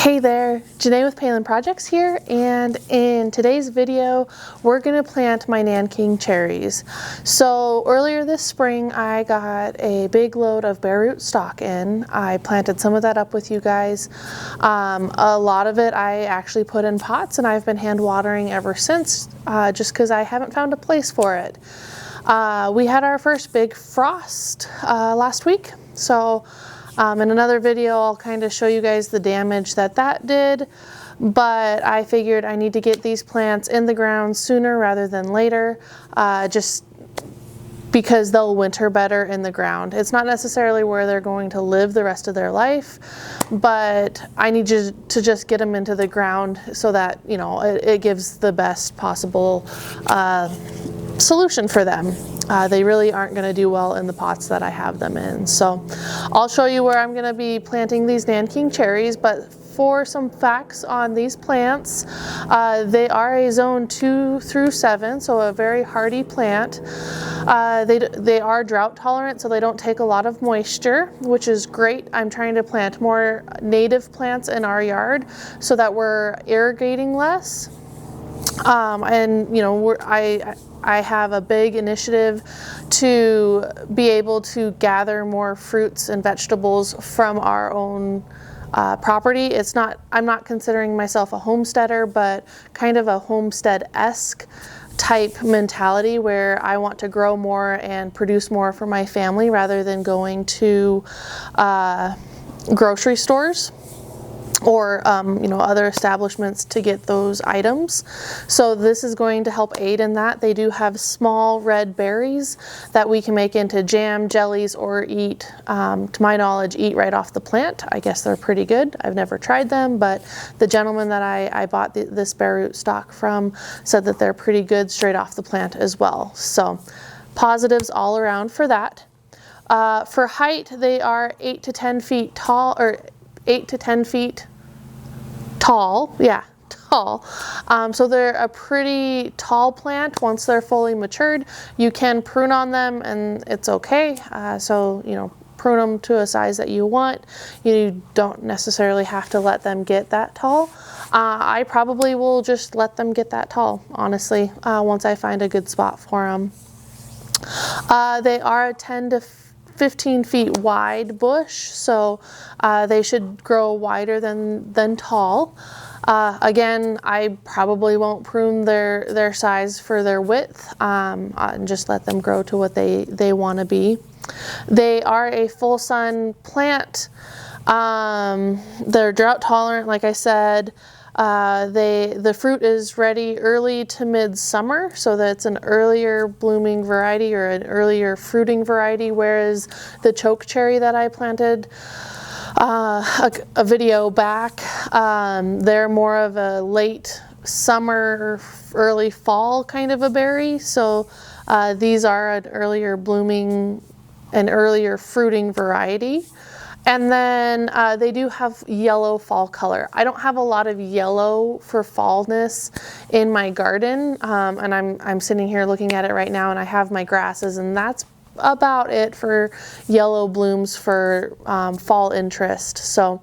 Hey there, Janae with Palin Projects here, and in today's video we're going to plant my Nanking cherries. So earlier this spring I got a big load of bare root stock in. I planted some of that up with you guys. A lot of it I actually put in pots, and I've been hand watering ever since just because I haven't found a place for it. We had our first big frost last week, so in another video I'll kind of show you guys the damage that did, but I figured I need to get these plants in the ground sooner rather than later, just because they'll winter better in the ground. It's not necessarily where they're going to live the rest of their life, but I need to just get them into the ground so that, you know, it gives the best possible solution for them. They really aren't going to do well in the pots that I have them in. So I'll show you where I'm going to be planting these Nanking cherries, but for some facts on these plants, they are a zone 2 through 7, so a very hardy plant. They are drought tolerant, so they don't take a lot of moisture, which is great. I'm trying to plant more native plants in our yard so that we're irrigating less. And you know, I have a big initiative to be able to gather more fruits and vegetables from our own property. I'm not considering myself a homesteader, but kind of a homestead-esque type mentality where I want to grow more and produce more for my family rather than going to grocery stores or you know, other establishments to get those items. So this is going to help aid in that. They do have small red berries that we can make into jam, jellies, or eat, to my knowledge, eat right off the plant. I guess they're pretty good. I've never tried them, but the gentleman that I bought this bare root stock from said that they're pretty good straight off the plant as well. So positives all around for that. For height, they are 8 to 10 feet tall, or 8 to 10 feet tall, yeah, tall. So they're a pretty tall plant. Once they're fully matured, you can prune on them and it's okay. So, you know, prune them to a size that you want. You don't necessarily have to let them get that tall. I probably will just let them get that tall, honestly, once I find a good spot for them. They are a 10 to 15 feet wide bush, so they should grow wider than tall. Again, I probably won't prune their size for their width, and just let them grow to what they want to be. They are a full sun plant. They're drought tolerant, like I said. The fruit is ready early to mid-summer, so that it's an earlier blooming variety or an earlier fruiting variety, whereas the choke cherry that I planted a video back, they're more of a late summer, early fall kind of a berry. So these are an earlier blooming and earlier fruiting variety. And then they do have yellow fall color. I don't have a lot of yellow for fallness in my garden, and I'm sitting here looking at it right now, and I have my grasses, and that's about it for yellow blooms for fall interest. So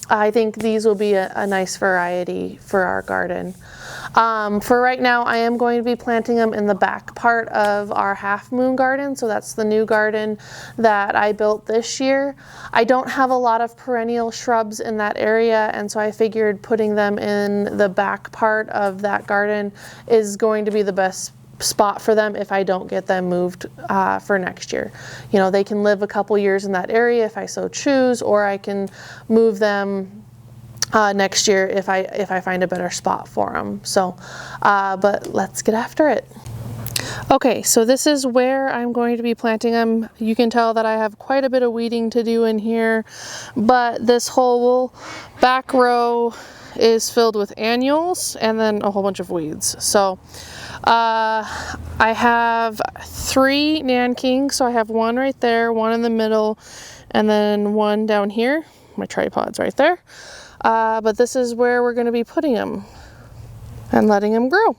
I think these will be a nice variety for our garden. For right now, I am going to be planting them in the back part of our half moon garden. So that's the new garden that I built this year. I don't have a lot of perennial shrubs in that area, and so I figured putting them in the back part of that garden is going to be the best spot for them if I don't get them moved for next year. You know, they can live a couple years in that area if I so choose, or I can move them next year if I find a better spot for them. So, but let's get after it. Okay, so this is where I'm going to be planting them. You can tell that I have quite a bit of weeding to do in here, but this whole back row is filled with annuals and then a whole bunch of weeds. So I have 3 Nanking, so I have one right there, one in the middle, and then one down here. My tripod's right there. But this is where we're going to be putting them and letting them grow.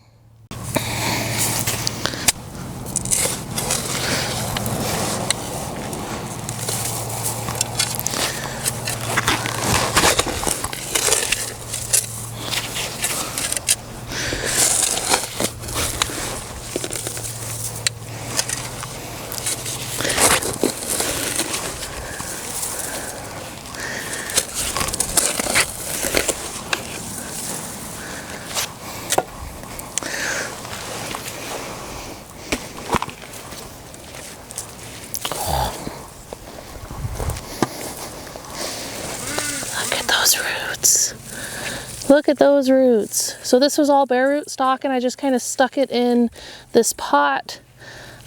Look at those roots. Look at those roots. So this was all bare root stock, and I just kind of stuck it in this pot.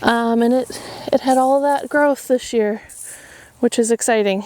And it had all of that growth this year, which is exciting.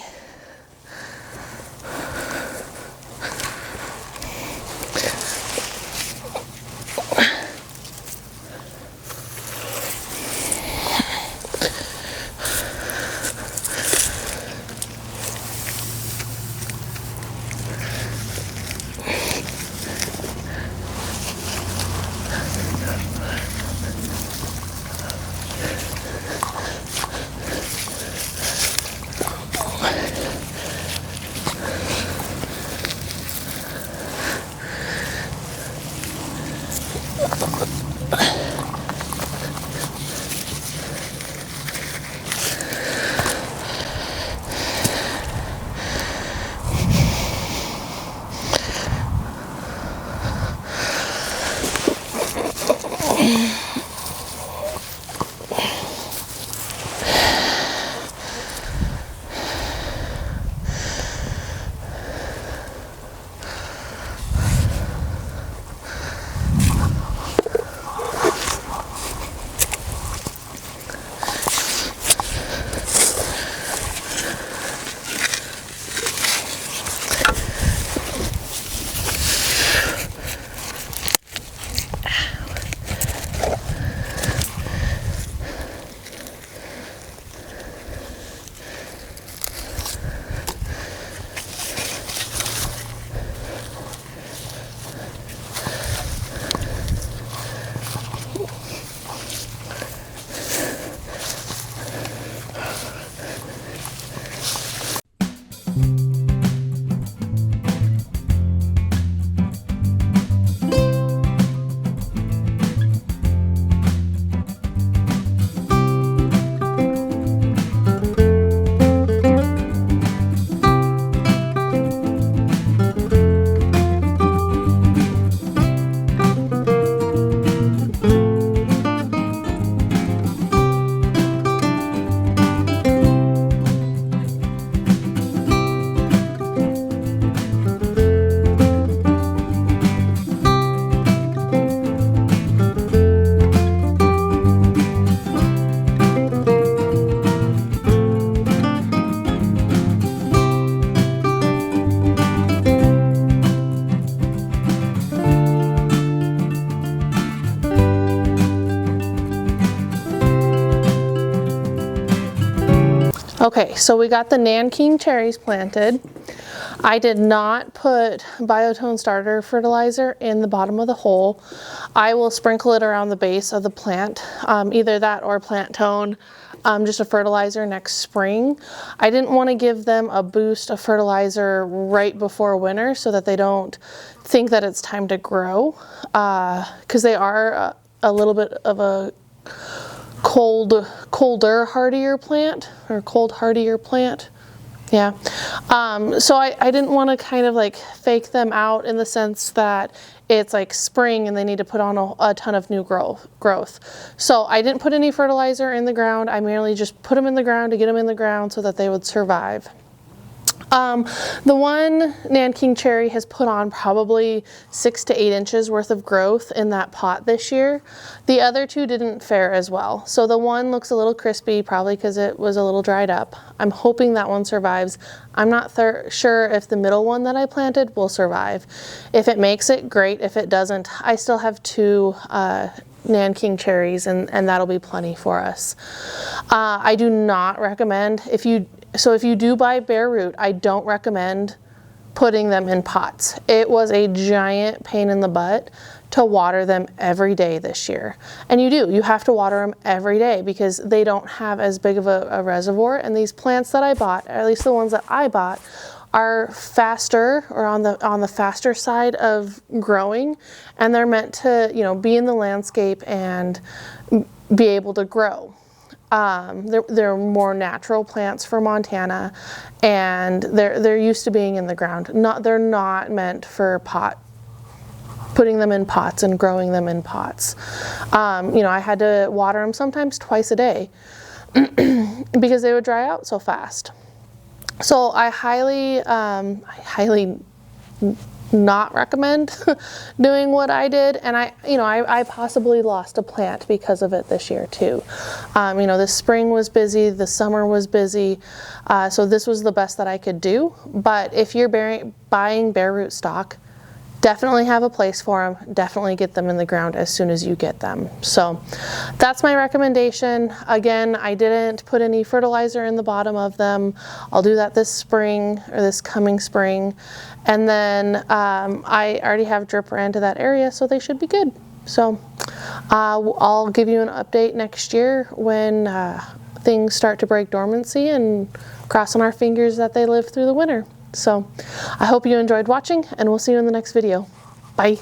Okay, so we got the Nanking cherries planted. I did not put biotone starter fertilizer in the bottom of the hole. I will sprinkle it around the base of the plant, either that or plant tone, just a fertilizer next spring. I didn't want to give them a boost of fertilizer right before winter so that they don't think that it's time to grow, because they are a little bit of a colder hardier plant, or cold hardier plant. Yeah. So I didn't want to kind of like fake them out in the sense that it's like spring and they need to put on a ton of new growth. So I didn't put any fertilizer in the ground. I merely just put them in the ground to get them in the ground so that they would survive. The one Nanking cherry has put on probably 6 to 8 inches worth of growth in that pot this year. The other two didn't fare as well. So the one looks a little crispy, probably because it was a little dried up. I'm hoping that one survives. I'm not sure if the middle one that I planted will survive. If it makes it, great. If it doesn't, I still have 2 Nanking cherries, and that'll be plenty for us. I do not recommend, if you do buy bare root, I don't recommend putting them in pots. It was a giant pain in the butt to water them every day this year. And you have to water them every day because they don't have as big of a reservoir. And these plants that I bought, or at least the ones that I bought, are faster, or on the faster side of growing, and they're meant to, be in the landscape and be able to grow. They're more natural plants for Montana, and they're used to being in the ground. They're not meant for putting them in pots and growing them in pots. I had to water them sometimes twice a day because they would dry out so fast. So I highly not recommend doing what I did, and I possibly lost a plant because of it this year too. The spring was busy, the summer was busy, so this was the best that I could do. But if you're buying bare root stock, definitely have a place for them. Definitely get them in the ground as soon as you get them. So that's my recommendation. Again, I didn't put any fertilizer in the bottom of them. I'll do that this spring, or this coming spring. And then I already have drip ran to that area, so they should be good. So I'll give you an update next year when things start to break dormancy, and crossing our fingers that they live through the winter. So I hope you enjoyed watching, and we'll see you in the next video. Bye.